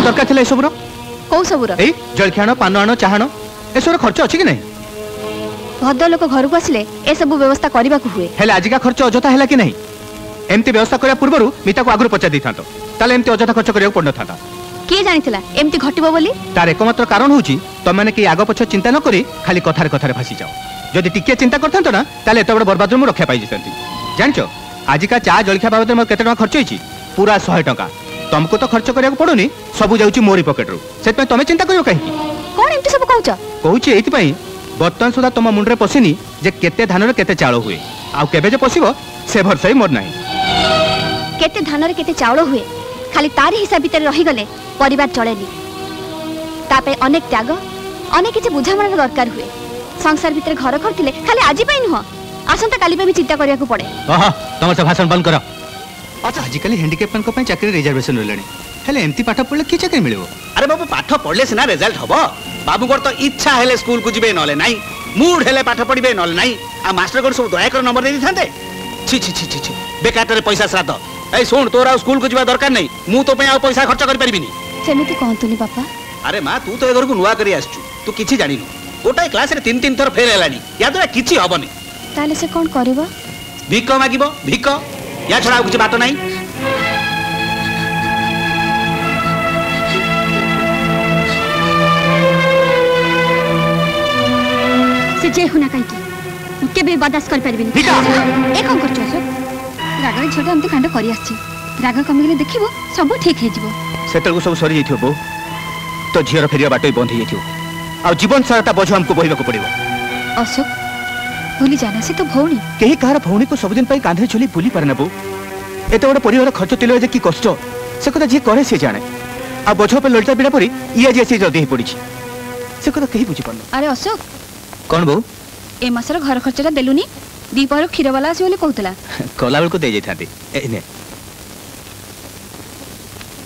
दरकार थिला ए सबरो कौ सबुर ए जलखियाण पान आण चाहाण ए सब खर्च अछि कि नहीं भद्र लोक घर को आसिले ए सब व्यवस्था करबा को हुए हेले आजिका खर्च अजथा हैला कि नहीं एमती व्यवस्था करिया पूर्वरु मिता को आगु पचा दिथांतो ताले एमती अजथा खर्च करिया पड़ नथाता के जानिथिला एमती घटिबो बोली तार एकमात्र कारण होची तम माने कि आगो पछ चिंता न करी खाली कथारे कथारे फासी जाओ जदि टिके चिंता करथांतो ना ताले एत बड़ बर्बाद रु रक्षा पाई जतंती जानचो आजिका चा जलखिया बाबद में केते टका खर्च होईची पूरा 100 टका तुमको तो खर्च करिया पड़ोनी सब जाउची मोरी पॉकेट रु सेत में तमे चिंता करियो काहे कोन एमती सब कहउचा कहउची एति पई बर्तन सुधा तुम मुंडरे पसिनी जे केते धान रे केते चाउल हुए आ केबे जे पसिबो से भरसा ही मोर नाही केते धान रे केते चाउल हुए खाली तारी हिसाब भीतर रही गले परिवार चलेनी तापे अनेक त्याग अनेक किछि बुझामणा दरकार हुए संसार भीतर घर करथिले खाली आजि पई नुह आसंता काली पे भी चिंता करिया को पड़े ओह तुम से भाषण बंद करो अच्छा आजिकल हैंडिकैप को पई चाकरी रिजर्वेशन रहलानी हेले एमती पाठ पढले की चाकरी मिलिबो अरे बाबू पाठ पढले सिना रिजल्ट हबो बाबू को तो इच्छा हेले स्कूल को जिबे नले नाही मूड हेले पाठ पढिबे नले नाही आ मास्टर को सब दया कर नंबर दे दिथांते छी छी छी छी बेकार रे पैसा श्राद्ध ए सुन तोरा स्कूल को जिबा दरकार नहीं मु तो पे आ पैसा खर्च कर परिबिनी सेमिति कहतुनी पापा अरे मां तू तो ए घर को नुवा करी आछू तू किछि जानिनु गोटाई क्लास रे 3 थर फेल हेलानी या तो किछि हबनी ताले से कोन करबो भिक मागिबो भिक या छडा कुछ बात नहीं से जे हुना काई की केबे बर्दाश्त कर परबिनी ए कोन करछो सो रागरे छोटा हमते कांड करी आछि राग कमी गेले देखिबो सब ठीक हे जिवो सेतल को सब सरी जइथियो बो तो झियर फेरिया बाटो बंद हे जइथियो आ जीवन सारा ता बोझ हमको बोहिबा को पड़िबो अशोक भूली जाना से तो भौणी केही कहार भौणी को सब दिन पई कांधे चली भूली पारे ना बो एते बड़ परिवार खर्च तिलो जे की कष्ट से कथा जे करे से जाने आ बोझ पे लड़ता बिना परी इया जे से जल्दी हे पड़ी से कथा केही बुझी पानो अरे अशोक कोन बो ए मासर घर खर्चटा देलुनी दीपर खीर वाला आसी बोली कहतला कला बेल को दे जइथांती ए ने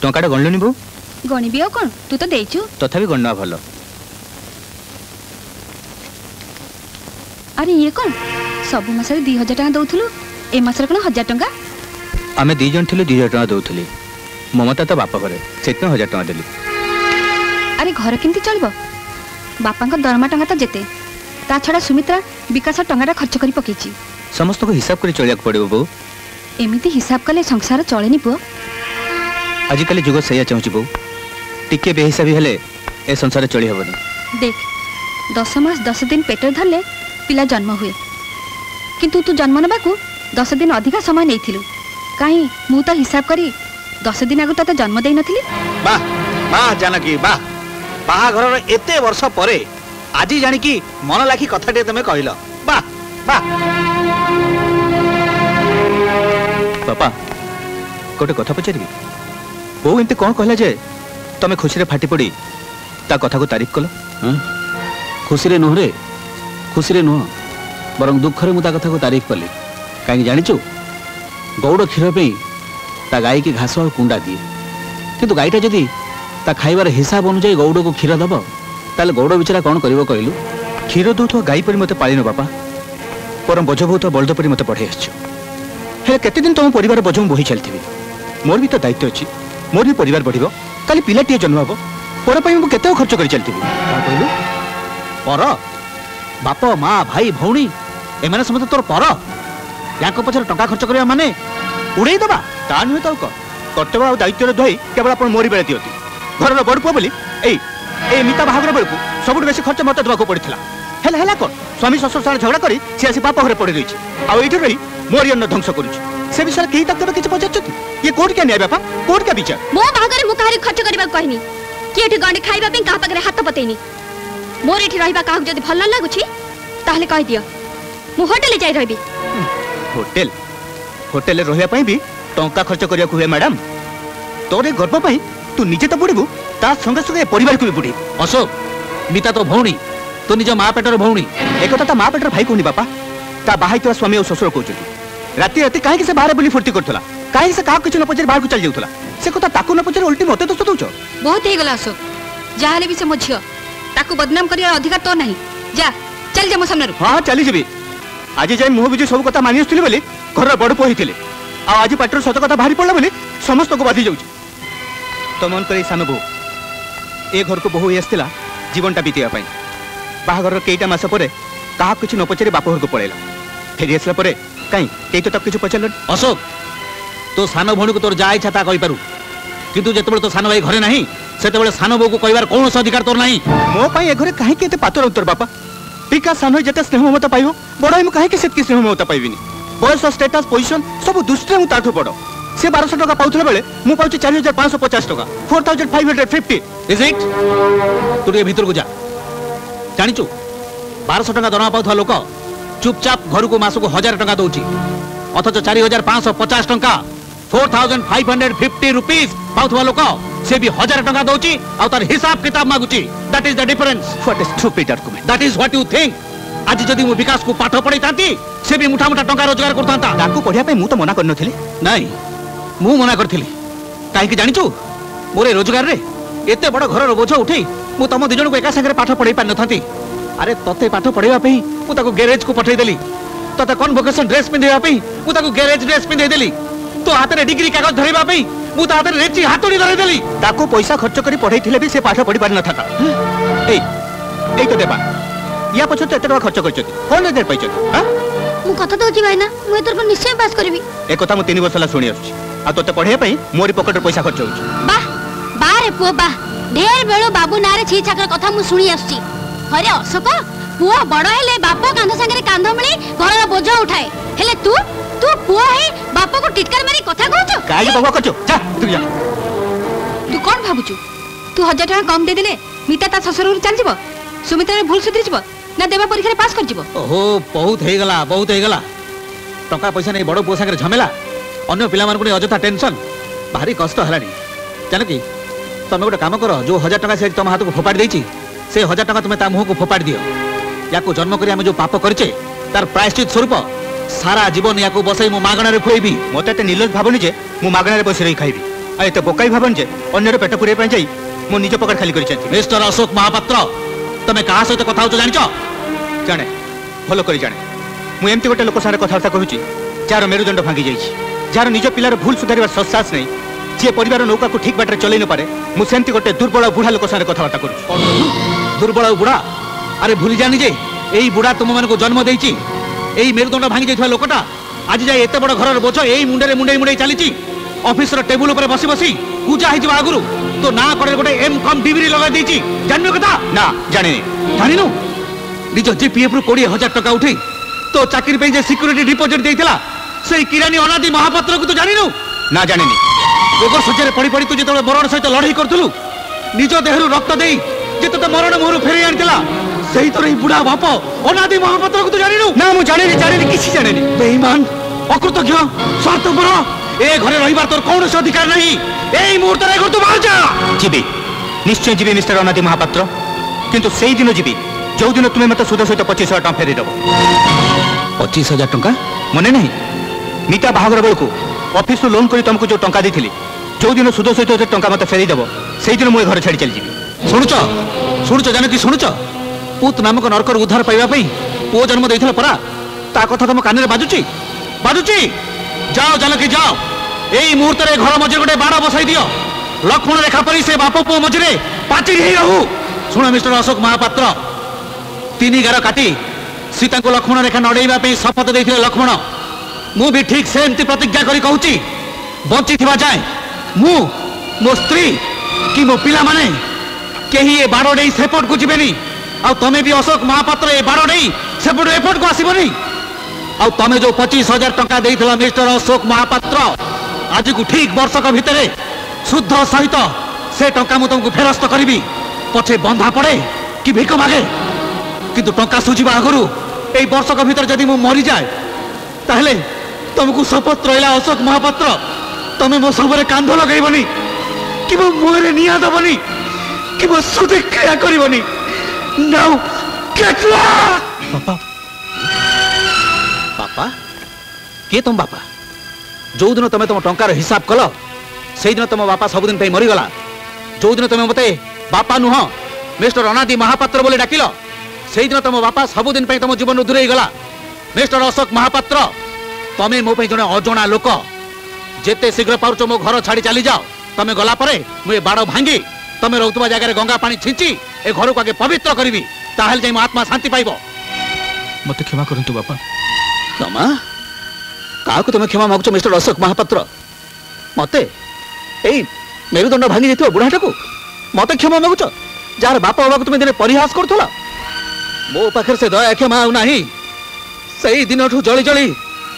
टंकाटा गणलुनी बो गणिबी कोन तू तो देइछु तथापि गणना भलो अरे ये कोन सब मासरे 2000 टका दउथलु ए मासरे कोन 1000 टका आमे दी जन थिले 2000 टका दउथली ममता तो बापा घरे सेत 1000 टका देली अरे घर केमती चलबो बापा को दरमा टका तो जेते ता छडा सुमित्रा विकास टंगाटा खर्च करी पकेची समस्त को हिसाब करी चलिया पड़िबो बो एमिति हिसाब कले संसार चलेनी पो आजिकल जुग सैया चाहूची बो टिके बेहिसाबी हेले ए संसार चली हबनी देख 10 मास 10 दिन पेटर धरले पिला जन्म हुए किंतु तू जन्म नबा को 10 दिन अधिका समय नेथिलु काई मु तो हिसाब करी 10 दिन आगु तते जन्म देई नथिली वाह वाह जानकी वाह बाहा घर रे एते वर्ष परे आजी जानी की मन लाखी कथाटे तमे कहिलो वाह वाह पापा कोटे कथा पचारिबी बो एमते कोन कहला जे तमे खुशी रे फाटी पड़ी ता कथा को तारीफ कलो खुशी रे नुह रे खुशी रे नुह बरं दुख रे मु ता कथा को तारीफ कली काई जानिचो गौड़ क्षीर पे ता गाय की घास और कुंडा दिए किंतु गायटा जदी ता खाइबार हिसाब अनुसार गौड़ को क्षीर दबो ताले गौड़ बिचारा कोन करबो कहलु क्षीर दउथो गाई परि मते पालिनो बापा परम बोझ बहुत बलद परि मते पढ़े आछो हे केते दिन तुम परिवार बोझ बोही चलथिबी मोर भी तो दायित्व अछि मोर भी परिवार बढ़िबो काली पिलाटिए जन्म हबो पर पई मु केते खर्च करि चलथिबी कहलु पर बाप मां भाई भौणी एमाने समस्त तोर पर याको पछर टका खर्च करिया माने उड़ेई दबा ता नुहे तो कर्तव्य आ दायित्व रे धोई केवल अपन मोरी बेले दियती घर रो बड़ पो बोली ए मिता बाहागर बेलकु सबुठ बेसी खर्च मते दबा को पड़िथिला हेला हेला कोन स्वामी ससुर सारे झगड़ा करी से आसी बाप घरे पड़ी रहिछि आ एठी रही मोरी अन्न ध्वंस करूछि से विषय केही तक तबे किछ पचाचती ये कोर्ट के न्याय बापा कोर्ट के विचार मो बाहागर मु काहरी खर्च करबा कहनी कि एठी गंडे खाइबा पे का पगरे हाथ पतेनी मोर एठी रहिबा काहू जदी भल न लागुछि ताहले कहि दियो मु होटल जाई रहबी होटल होटल रहिया पई भी टंका खर्च करिया को हुए मैडम तोरे गर्व पई तू निजे तो बुड़ीबू ता संगे संगे परिवार को भी बुड़ी अशोक मिता तो भौणी तो निज मां पेटर भौणी एक ता मां पेटर भाई कोनी बापा ता बाहाई तो स्वामी और ससुर कहउछथि राती राती काहे से बाहर बुली फुर्ती करथला काहे से काह किछ न पचर बाहर को चल जाउथला से कथा ताकू न पचर उल्टी मते दोस्त दउछ बहुत हे गला अशोक जाहले भी से मोझियो ताकू बदनाम करिया अधिकार तो नहीं जा चल जा मो सामने हां चली जेबी आज जाय मुह बिजु सब कथा मानि आछथिले बोली घर बड़ पो हिथिले आ आज पाटर सत कथा भारी पड़ला बोली समस्त को बाधी जाउछ तो मन करी सामे बो ए घर को बहु आसला जीवनटा बीतवाई बाहागर कईटा मस पर क्या कुछ न पचारि बाप घर को पलैला फेरी आसला कहीं तो किसी पचार अशोक तो सान भौणी को तोर जा इच्छा ता कहीपरू किंतु जिते तो सान भाई घरे नहीं से सान बो को कहबार कौन अधिकार तोर नहीं मो पाई ए घरे कहीं पातर उत्तर बापा टिका सान जिते स्नेह ममता पाइब बड़ ही कहीं से स्नेह ममता पाइबिनी बयस स्टेटस पोजिशन सब दृष्टि में ताठू बड़ से 1200 टका पाउथला बेले मु पाउची 4550 टका 4550 इज इट तू ये भीतर को जा जानिचु 1200 टका दरमा पाउथवा लोक चुपचाप घर को मास को 1000 टका दउची अथच 4550 टका 4550 रुपीस पाउथवा लोक से भी 1000 टका दउची आ तार हिसाब किताब मागुची that is the difference what is stupid argument that is what you think आज जदि मु विकास को पाठ पढ़ाई तांती से भी मुठा मुठा टका रोजगार करतांता ताकू पढ़िया पे मु तो मना करन थली नहीं मु मना करथिली काहे जानिचु मोरे रोजगार रे एते बड़ घर बोझ उठे मु तम दि जन को एका संगे पाठ पढ़ाई पार नथांती अरे तते पाठ पढ़ाइबा पे मु ताको गैरेज को पठै देली तते कन्वोकेशन ड्रेस पिंधेबा पे मु ताको गैरेज ड्रेस पिंधै देली तो हाथ रे डिग्री कागज धरैबा पे मु ता हाथ रे रेची हातोडी धरै देली ताको पैसा खर्च करी पढ़ाई थिले भी से पाठ पढ़ी पार नथाता ए तो देबा या पछ तो एते टका खर्च करछती कोन रे दे पैछती हां मु कथा दोची भाईना मु एतर पर निश्चय पास करबी ए कथा मु 3 वर्ष ला सुनी आछी आ तोते पढ़े पई मोरी पॉकेट रे पैसा खर्च होउची वाह वाह रे पुआ वाह ढेर बेलो बाबू नारे छी छाकर कथा मु सुनी आछी अरे अशोक पुआ बड़ हेले बाप कांध संगे कांध मिली घर बोझ उठाए हेले तू तू पुआ है बाप को टिटकर मारी कथा कहू काई बाबा कचो जा तू जा तू कोन भाबुचु तू 1000 टका कम दे देले मिता ता ससुर चल जीवो सुमिता रे भूल सुधरी जीवो ना देवा परीक्षा पास कर जीवो ओहो बहुत हे गला टका पैसा नहीं बड़ पुआ संगे झमेला अन्य पिला मानकु ने अजथा टेंशन भारी कष्ट हलानी जान कि तुम गोटे काम कर जो 1000 टका से तुम हाथ को फोपाड़ी देछि से 1000 टका तुम ता मुह को फोपाड़ी दियो या को जन्म करी हम जो पाप करछे तार प्रायश्चित स्वरूप सारा जीवन या को बसई मु मागणा रे खुएबी मते ते निर्लज भाबनी जे मु मागणा रे बसि रही खाइबी आ एते बोकाई भाबन जे अन्य रे पेट पुरे पय जाई मु निज पकड़ खाली करि छथि मिस्टर अशोक महापात्र तमे कहा सहित कथा होच जानिचो जाने भलो करी जाने मु एमती गोटे लोक सारे कथार्ता कहूची जार मेरुदंड भांगी जाइछि जार निज पिलार भूल सुधारिबार सत्सास नहीं जे परिवार नौका को ठीक बाटर चलै न पारे मु सेमती गोटे दुर्बल बुढ़ा लोक सारे कथार्ता करू दुर्बल बुढ़ा अरे भूली जानी जे एई बुढ़ा तुम मन को जन्म देइछि एई मेरुदंड भांगी जाइथवा लोकटा आज जाय एते बड़ घर बोझ एई मुंडे मुंडे चलीछि ऑफिस रो टेबल ऊपर बसी बसी पूजा हिजवा आगुरु तो ना करे गोटे एम.कॉम डिग्री लगा देइछि जानिनो कथा ना जानि जानिनो निज जीपीएफ रु 20,000 टका उठे तो चाकरी पे जे सिक्योरिटी डिपॉजिट देइथिला से किरानी अनादि महापात्र को तो जानिनो ना जानिनी रोग सज्जारे पड़ी पड़ी तू जेतबे मरण सहित लड़ाई करथुलु निज देहरु रक्त देई जेतते मरण मोहरु फेरै आनतिला सेही तोर बुढ़ा बाप अनादि महापात्र को तो जानिनु ना मु जानिनी किछि जानिनी बेईमान अकृतज्ञ स्वार्थपर ए घरे रहिबार तोर कौन अधिकार नहीं एई मुहूर्त रे घर तू बाहर जा जीबी निश्चय जीबी मिस्टर अनादि महापात्र किंतु सेही दिन जीबी जो दिन तुम्हें मत सुध सहित 25,000 टका फेरी देबो 25,000 टका मने नहीं मीता बाहागर बेलू ऑफिस लोन करी तुमको जो टंका देथिली जो दिन सुध सहित टंका मत फेरी देबो सेही दिन मु घर छाड़ी चल जीबी शुणुच जानकी शुणुच पूत नामक नरकर उद्धार पाइबा पई पो जन्म देइथला परा ता कथा तुम कान रे बाजुची जाओ जानकी जाओ एई मुहूर्त रे घर मझे गोटे बाड़ा बसाई दियो लक्ष्मण रेखा परी से बाप पो मझे पाचिरी हे रहू सुन मिस्टर अशोक महापात्र 3 गार काटी सीता को लक्ष्मण रेखा नड़ेइबा पे शपथ देइथिले लक्ष्मण मु भी ठीक सेमती प्रतिज्ञा करी कहूची बंची थिबा जाए मु मो स्त्री कि मो पिला माने केही ए बाड़ डेई सेपट को जिबेनी आ तमे भी अशोक महापात्र ए बाड़ डेई सेपट एपट को आसीबनी आ तमे जो 25,000 टका देइथिला मिस्टर अशोक महापात्र आज को ठीक वर्षक भितरे शुद्ध सहित से टका मु तुमको फेरस्त करी पछे बंधा पड़े कि भिक मागे किंतु टका सुझिबा आगरु ए वर्षक भितर जदि मु मरी जाए ताहले तुमको शपथ रहिला अशोक महापात्र तमे मो सबरे कांध लगैबनी कि मो मुहरे निया दबनी कि मो सुधे क्रिया करिबनी नाउ गेट लॉस्ट बापा के तुम बापा जो दिन तुम तुम टंकार हिसाब कल से दिन तुम बापा सबुदिन पे मरीगला जो दिन तुम मते बापा नुह मिस्टर अनादि महापात्र बोले डाकिल से दिन तुम बापा सबुदिन पे तुम जीवन दूरे गला मिस्टर अशोक महापात्र तमे मो पे जने अजणा लोक जेते शीघ्र पारुच मो घर छाड़ी चली जाओ तमे गला परे मु ए बाड़ भांगी तमे रहउतबा जगह गंगा पानी छिंची ए घर को आगे पवित्र करी ताहल जाई आत्मा शांति पाइबो। मते क्षमा करंतु बापा। क्षमा काको तुम क्षमा मागुଛ मिस्टर अशोक महापात्र? मते एई मेरुदंड भांगी जेतिबा बुढ़ाटा को मते क्षमा मागुଛ? जार बापा बाबा को तुम दिने परिहास करथला मो पाखर से दया क्षमा आउ नाही। सही दिन जली जली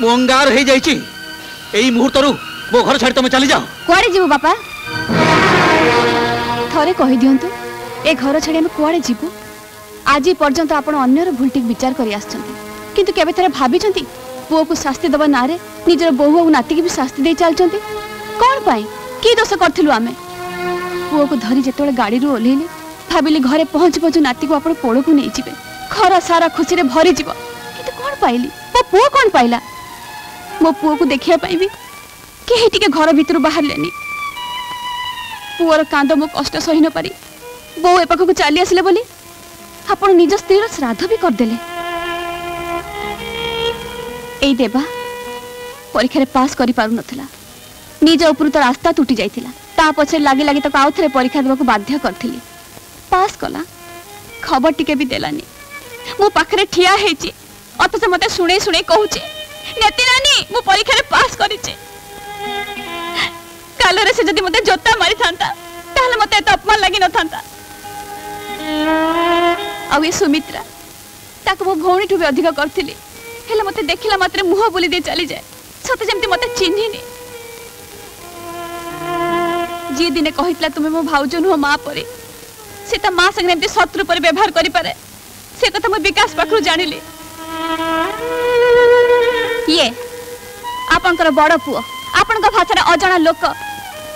मु अंगार हो जाइछि। एई मुहूर्तरु मो घर छाड़ी तुम चली जाओ। कुआड़े जीवु बापा? थरे कहि दियंतु ए घर छाड़ी हम कुआड़े जीवु? आज पर्यंत आपण अन्यर भूलटिक विचार करि आछंती किंतु केबे थरे भाबिछंती पुओ को शास्ति दबा नारे निजर बहु और नाती की भी शास्ति दे चलछंती? कोन पाई की दोष करथिलु आमे? पुओ को धरी जेतोळे गाड़ी रु ओलेली भाबिली घरे पहुंच पहुंच नाती को आपण पोड़ को नहीं जिवे घर सारा खुशी रे भरी जीव किंतु कोन पाइली मो पुओ कोन पाइला? मो पुओ को देखिया पाइबी केही टिके घर भितर बाहर लेनी। पुओर कांद मो कष्ट सही न पारी बो ए पाखक चली आसिले बोली आपण निज स्त्री श्राद्ध भी कर देले। एई देबा परीक्षा पास करि पारु नथिला निज ऊपर तो रास्ता टूटी जाइथिला ता पछे लागी लागी तो आउ थरे परीक्षा देबा को बाध्य करथिली। पास कला खबर टिके भी देलानी मो पाखरे ठिया हेची अथच मते सुणे सुणे कहूची नेति नानी मो परीक्षा रे पास करिचे। कालरे से जदी मते जोता मारी थांता ताहले मते तो अपमान लागि न थांता। आ ये सुमित्रा ताको मो भौणी ठु भी अधिक करथिली हेले मते देखिला मात्रे मुह बोली दे चली जाए सते जेमति मते चिन्हिनी। जी दिने कहितला तुमे मो भाउज नुह मां परे से ता मां संगे एमति शत्रु पर व्यवहार करि पारे से कथा मो विकास पाखरु जानिली। ये आपनकर बड़ पुओ आपनका भाषा अजणा लोक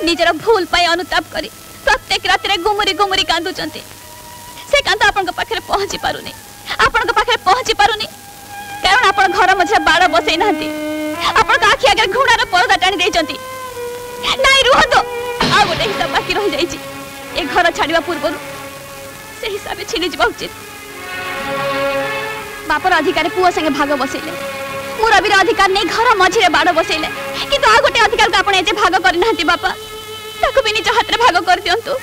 निजर भूल पाई अनुताप करी प्रत्येक रात रे गुमुरी गुमुरी कांदुचंती से कांद आपनका पाखरे पहुंची पारुनी आपनका पाखरे पहुंची पारुनी कारण आपण घर मझे बाड़ बसई नांती आपनका आखि आगे घुणार पर्दा टाणी देचंती। नाई रुहतो आ गोटे हिसाब बाकी रहि जाईची ए घर छाड़िबा पूर्वरु से हिसाब छिनी जिबा उचित। बापर अधिकार पुओ संगे भाग बसैले मुरबीर अधिकार नहीं घर मझिरे बाड़ बसैले किंतु आ गोटे अधिकार का आपण एजे भाग करि नांती बापा ताको भी निज हाथ रे भाग कर दियंतु।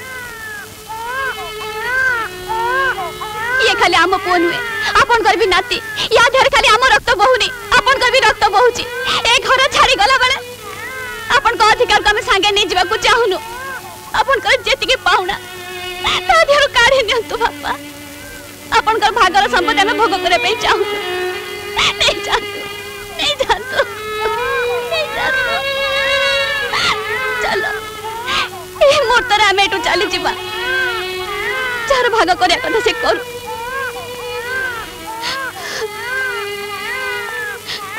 ये खाली आम पुओ नुहे आपन कर भी नाती या धर खाली आम रक्त बहुनी आपन कर भी रक्त बहुची ए घर छाड़ी गला बेले आपन को अधिकार को हम संगे नहीं जीवा को चाहुनु आपन कर जेति के पाउना ता धर काढे नियंतु बापा आपन कर भागर संपत्ति में भोग करे पे चाहू नहीं जानतु नहीं जानतु नहीं जानतु। चलो ए मोर तरे हमें एटू चली जीवा चार भाग करे कथा से करू